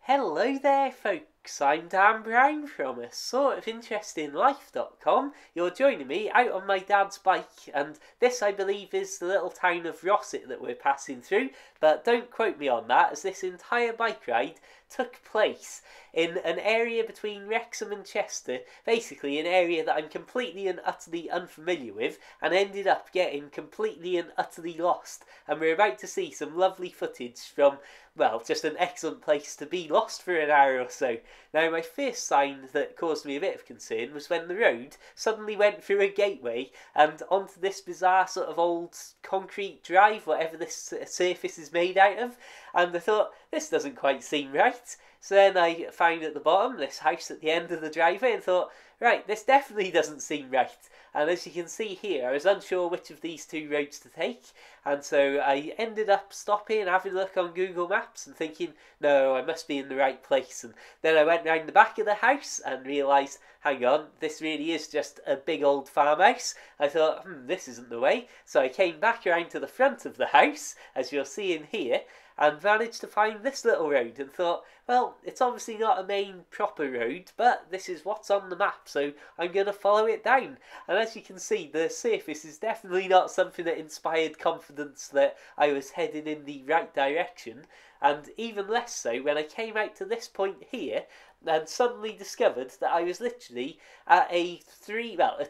Hello there, folks. I'm Dan Brown from a sort of interestinglife.com. You're joining me out on my dad's bike, and this, I believe, is the little town of Rossett that we're passing through, but don't quote me on that, as this entire bike ride took place in an area between Wrexham and Chester, basically an area that I'm completely and utterly unfamiliar with, and ended up getting completely and utterly lost. And we're about to see some lovely footage from, well, just an excellent place to be lost for an hour or so. Now, my first sign that caused me a bit of concern was when the road suddenly went through a gateway and onto this bizarre sort of old concrete drive, whatever this surface is made out of, and I thought, this doesn't quite seem right. So then I found at the bottom this house at the end of the driveway and thought, right, this definitely doesn't seem right. And as you can see here, I was unsure which of these two roads to take, and so I ended up stopping and having a look on Google Maps and thinking, no, I must be in the right place. And then I went round the back of the house and realised, hang on, this really is just a big old farmhouse. I thought, this isn't the way. So I came back around to the front of the house, as you're seeing here, and managed to find this little road and thought, well, it's obviously not a main proper road, but this is what's on the map, so I'm going to follow it down. And as you can see, the surface is definitely not something that inspired confidence that I was heading in the right direction, and even less so when I came out to this point here and suddenly discovered that I was literally at a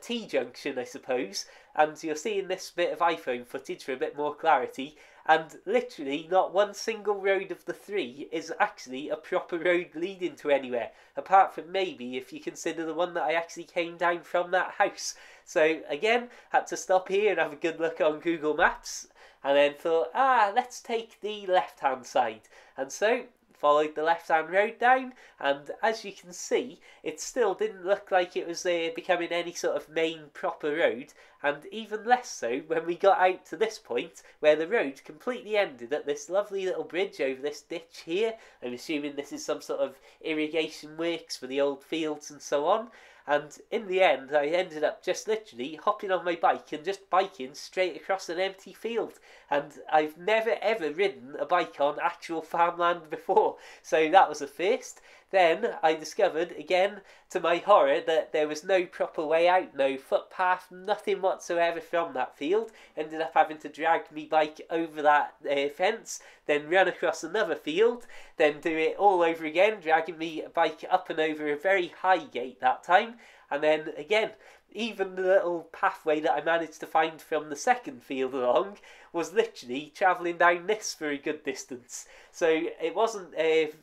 T-junction, I suppose, and you're seeing this bit of iPhone footage for a bit more clarity, and literally not one single road of the three is actually a proper road leading to anywhere, apart from maybe if you consider the one that I actually came down from that house. So again, had to stop here and have a good look on Google Maps, and then thought, let's take the left-hand side. And so followed the left-hand road down, and as you can see, it still didn't look like it was becoming any sort of main proper road, and even less so when we got out to this point where the road completely ended at this lovely little bridge over this ditch here. I'm assuming this is some sort of irrigation works for the old fields and so on. And in the end, I ended up just literally hopping on my bike and just biking straight across an empty field. And I've never ever ridden a bike on actual farmland before, so that was a first. Then I discovered, again, to my horror, that there was no proper way out, no footpath, nothing whatsoever from that field. Ended up having to drag me bike over that fence, then run across another field, then do it all over again, dragging me bike up and over a very high gate that time. And then again, even the little pathway that I managed to find from the second field along was literally travelling down this for a good distance. So it wasn't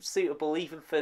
suitable even for,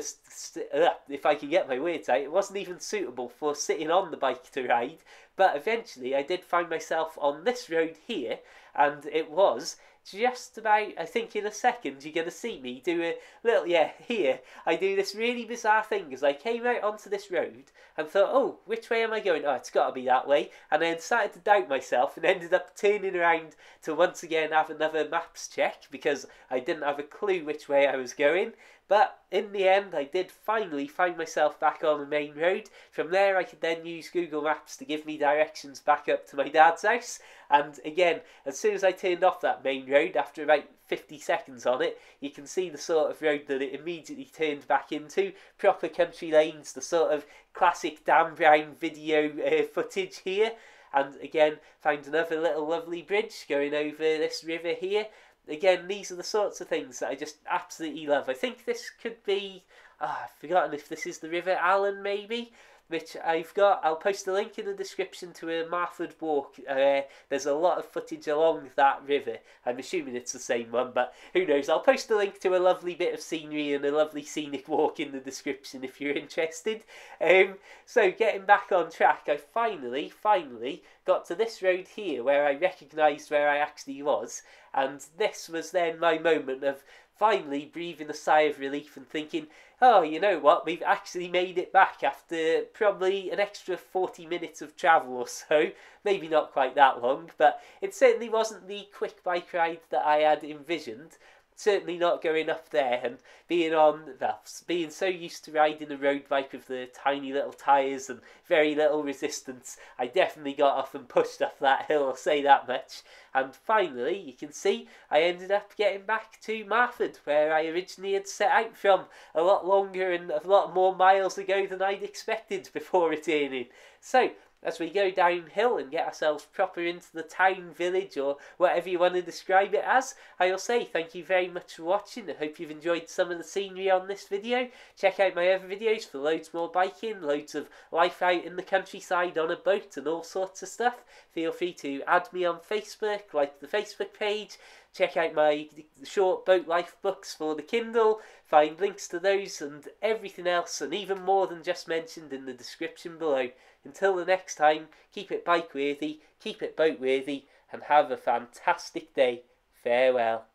if I can get my words out, it wasn't even suitable for sitting on the bike to ride. But eventually I did find myself on this road here, and it was just about, I think in a second you're going to see me do a little, here I do this really bizarre thing as I came out onto this road and thought, oh, which way am I going? Oh, it's got to be that way. And then started to doubt myself and ended up turning around to once again have another maps check because I didn't have a clue which way I was going. But in the end, I did finally find myself back on the main road. From there, I could then use Google Maps to give me directions back up to my dad's house. And again, as soon as I turned off that main road, after about 50 seconds on it, you can see the sort of road that it immediately turned back into. Proper country lanes, the sort of classic Dan Brown video footage here. And again, found another little lovely bridge going over this river here. Again, these are the sorts of things that I just absolutely love. I think this could be, I've forgotten if this is the River Allen maybe, which I've got. I'll post a link in the description to a Marford walk. There's a lot of footage along that river. I'm assuming it's the same one, but who knows. I'll post a link to a lovely bit of scenery and a lovely scenic walk in the description if you're interested. So getting back on track, I finally got to this road here where I recognised where I actually was, and this was then my moment of finally breathing a sigh of relief and thinking, oh, you know what, we've actually made it back after probably an extra 40 minutes of travel or so. Maybe not quite that long, but it certainly wasn't the quick bike ride that I had envisioned. certainly not going up there, and being so used to riding a road bike with the tiny little tyres and very little resistance, I definitely got off and pushed off that hill, I'll say that much. And finally, you can see, I ended up getting back to Marford, where I originally had set out from, a lot longer and a lot more miles ago than I'd expected before returning. So, as we go downhill and get ourselves proper into the town, village, or whatever you want to describe it as, I will say thank you very much for watching. I hope you've enjoyed some of the scenery on this video. Check out my other videos for loads more biking, loads of life out in the countryside on a boat and all sorts of stuff. Feel free to add me on Facebook, like the Facebook page. Check out my short boat life books for the Kindle. Find links to those and everything else, and even more than just mentioned, in the description below. Until the next time, keep it bike worthy, keep it boat worthy, and have a fantastic day. Farewell.